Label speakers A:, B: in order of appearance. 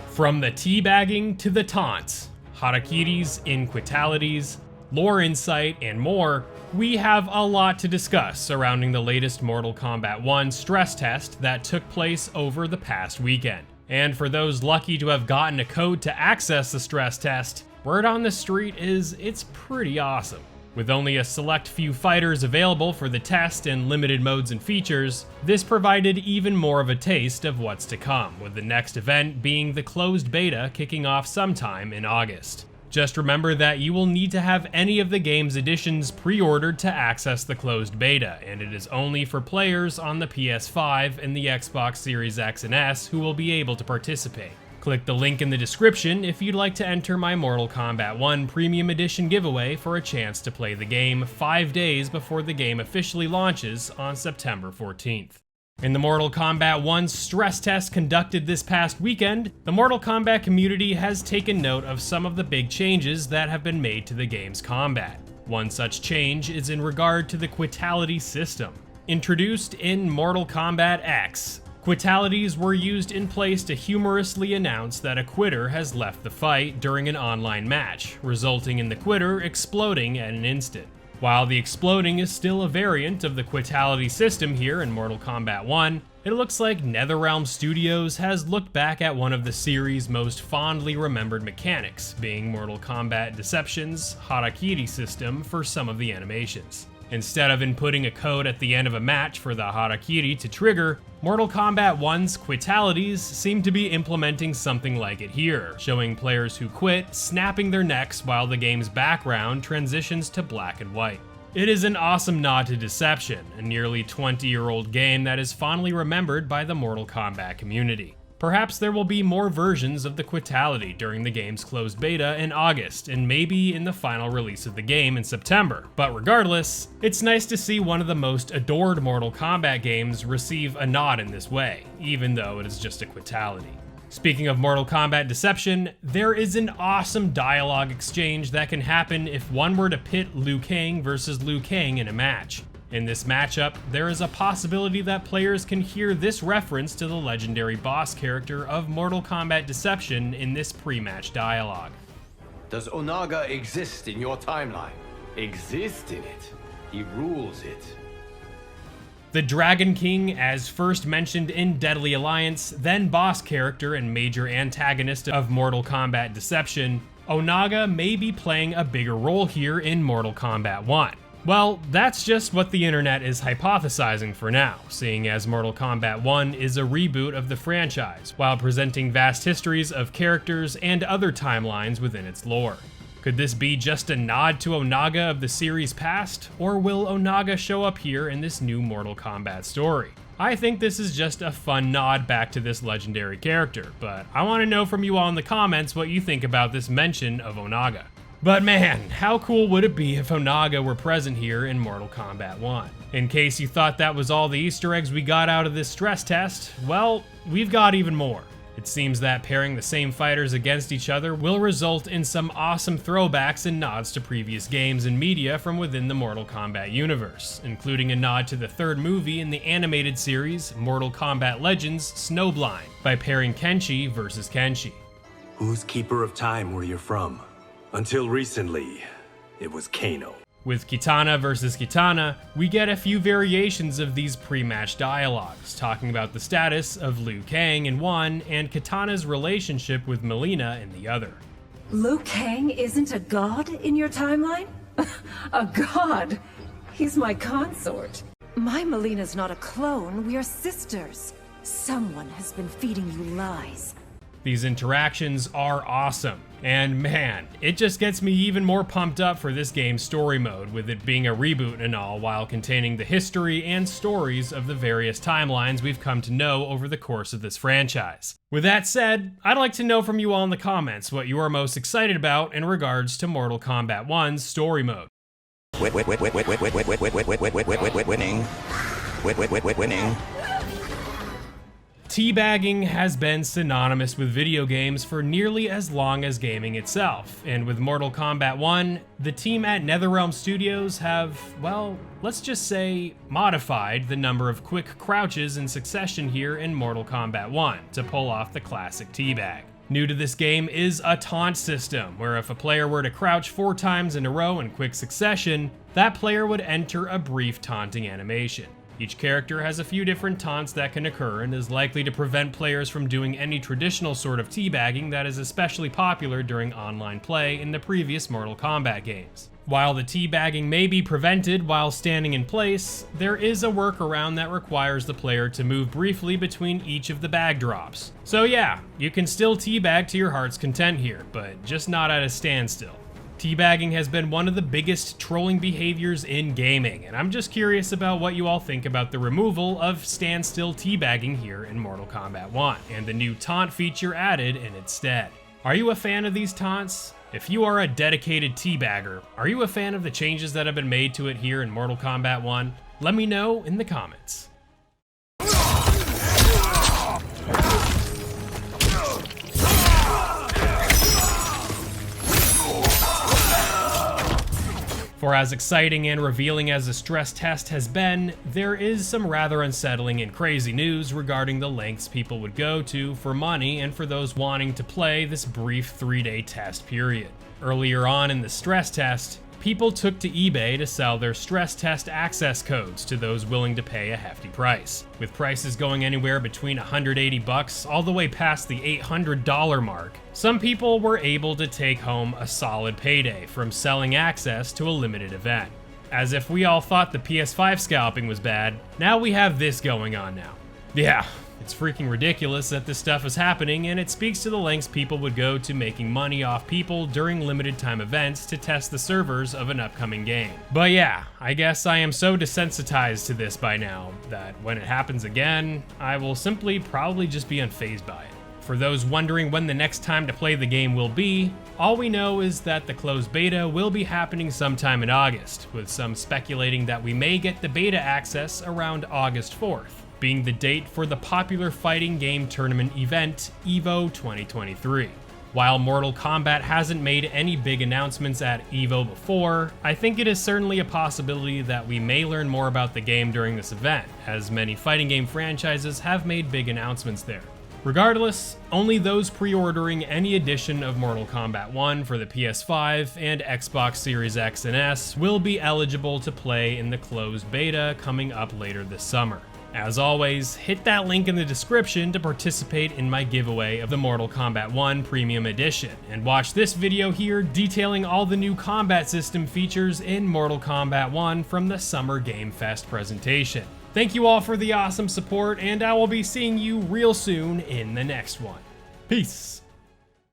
A: From the teabagging to the taunts, harakiris in Quitalities, lore insight, and more, we have a lot to discuss surrounding the latest Mortal Kombat 1 stress test that took place over the past weekend. And for those lucky to have gotten a code to access the stress test, word on the street is it's pretty awesome. With only a select few fighters available for the test and limited modes and features, this provided even more of a taste of what's to come, with the next event being the closed beta kicking off sometime in August. Just remember that you will need to have any of the game's editions pre-ordered to access the closed beta, and it is only for players on the PS5 and the Xbox Series X and S who will be able to participate. Click the link in the description if you'd like to enter my Mortal Kombat 1 Premium Edition giveaway for a chance to play the game 5 days before the game officially launches on September 14th. In the Mortal Kombat 1 stress test conducted this past weekend, the Mortal Kombat community has taken note of some of the big changes that have been made to the game's combat. One such change is in regard to the Quitality system. Introduced in Mortal Kombat X, Quitalities were used in place to humorously announce that a quitter has left the fight during an online match, resulting in the quitter exploding at an instant. While the exploding is still a variant of the Quitality system here in Mortal Kombat 1, it looks like NetherRealm Studios has looked back at one of the series' most fondly remembered mechanics, being Mortal Kombat Deception's harakiri system for some of the animations. Instead of inputting a code at the end of a match for the harakiri to trigger, Mortal Kombat 1's Quitalities seem to be implementing something like it here, showing players who quit snapping their necks while the game's background transitions to black and white. It is an awesome nod to Deception, a nearly 20-year-old game that is fondly remembered by the Mortal Kombat community. Perhaps there will be more versions of the Quitality during the game's closed beta in August, and maybe in the final release of the game in September. But regardless, it's nice to see one of the most adored Mortal Kombat games receive a nod in this way, even though it is just a Quitality. Speaking of Mortal Kombat Deception, there is an awesome dialogue exchange that can happen if one were to pit Liu Kang versus Liu Kang in a match. In this matchup, there is a possibility that players can hear this reference to the legendary boss character of Mortal Kombat Deception in this pre-match dialogue.
B: Does Onaga exist in your timeline? Exist in it. He rules it.
A: The Dragon King, as first mentioned in Deadly Alliance, then boss character and major antagonist of Mortal Kombat Deception, Onaga may be playing a bigger role here in Mortal Kombat 1. Well, that's just what the internet is hypothesizing for now, seeing as Mortal Kombat 1 is a reboot of the franchise, while presenting vast histories of characters and other timelines within its lore. Could this be just a nod to Onaga of the series past, or will Onaga show up here in this new Mortal Kombat story? I think this is just a fun nod back to this legendary character, but I want to know from you all in the comments what you think about this mention of Onaga. But man, how cool would it be if Onaga were present here in Mortal Kombat 1? In case you thought that was all the Easter eggs we got out of this stress test, well, we've got even more. It seems that pairing the same fighters against each other will result in some awesome throwbacks and nods to previous games and media from within the Mortal Kombat universe, including a nod to the third movie in the animated series, Mortal Kombat Legends Snowblind, by pairing Kenshi versus Kenshi.
C: Whose Keeper of Time were you from? Until recently, it was Kano.
A: With Kitana versus Kitana, we get a few variations of these pre-match dialogues, talking about the status of Liu Kang in one and Kitana's relationship with Mileena in the other.
D: Liu Kang isn't a god in your timeline? A god? He's my consort. My Mileena's not a clone, we are sisters. Someone has been feeding you lies.
A: These interactions are awesome, and man, it just gets me even more pumped up for this game's story mode, with it being a reboot and all, while containing the history and stories of the various timelines we've come to know over the course of this franchise. With that said, I'd like to know from you all in the comments what you are most excited about in regards to Mortal Kombat 1's story mode.
C: Winning.
A: Teabagging has been synonymous with video games for nearly as long as gaming itself, and with Mortal Kombat 1, the team at NetherRealm Studios have, well, let's just say, modified the number of quick crouches in succession here in Mortal Kombat 1 to pull off the classic teabag. New to this game is a taunt system, where if a player were to crouch 4 times in a row in quick succession, that player would enter a brief taunting animation. Each character has a few different taunts that can occur and is likely to prevent players from doing any traditional sort of teabagging that is especially popular during online play in the previous Mortal Kombat games. While the teabagging may be prevented while standing in place, there is a workaround that requires the player to move briefly between each of the bag drops. So yeah, you can still teabag to your heart's content here, but just not at a standstill. Teabagging has been one of the biggest trolling behaviors in gaming, and I'm just curious about what you all think about the removal of standstill teabagging here in Mortal Kombat 1, and the new taunt feature added in its stead. Are you a fan of these taunts? If you are a dedicated teabagger, are you a fan of the changes that have been made to it here in Mortal Kombat 1? Let me know in the comments. For as exciting and revealing as the stress test has been, there is some rather unsettling and crazy news regarding the lengths people would go to for money and for those wanting to play this brief 3-day test period. Earlier on in the stress test, people took to eBay to sell their stress test access codes to those willing to pay a hefty price, with prices going anywhere between $180 all the way past the $800 mark. Some people were able to take home a solid payday from selling access to a limited event. As if we all thought the PS5 scalping was bad, now we have this going on now. Yeah, it's freaking ridiculous that this stuff is happening, and it speaks to the lengths people would go to making money off people during limited time events to test the servers of an upcoming game. But yeah, I guess I am so desensitized to this by now that when it happens again, I will simply probably just be unfazed by it. For those wondering when the next time to play the game will be, all we know is that the closed beta will be happening sometime in August, with some speculating that we may get the beta access around August 4th, being the date for the popular fighting game tournament event, EVO 2023. While Mortal Kombat hasn't made any big announcements at EVO before, I think it is certainly a possibility that we may learn more about the game during this event, as many fighting game franchises have made big announcements there. Regardless, only those pre-ordering any edition of Mortal Kombat 1 for the PS5 and Xbox Series X and S will be eligible to play in the closed beta coming up later this summer. As always, hit that link in the description to participate in my giveaway of the Mortal Kombat 1 Premium Edition, and watch this video here detailing all the new combat system features in Mortal Kombat 1 from the Summer Game Fest presentation. Thank you all for the awesome support, and I will be seeing you real soon in the next one. Peace.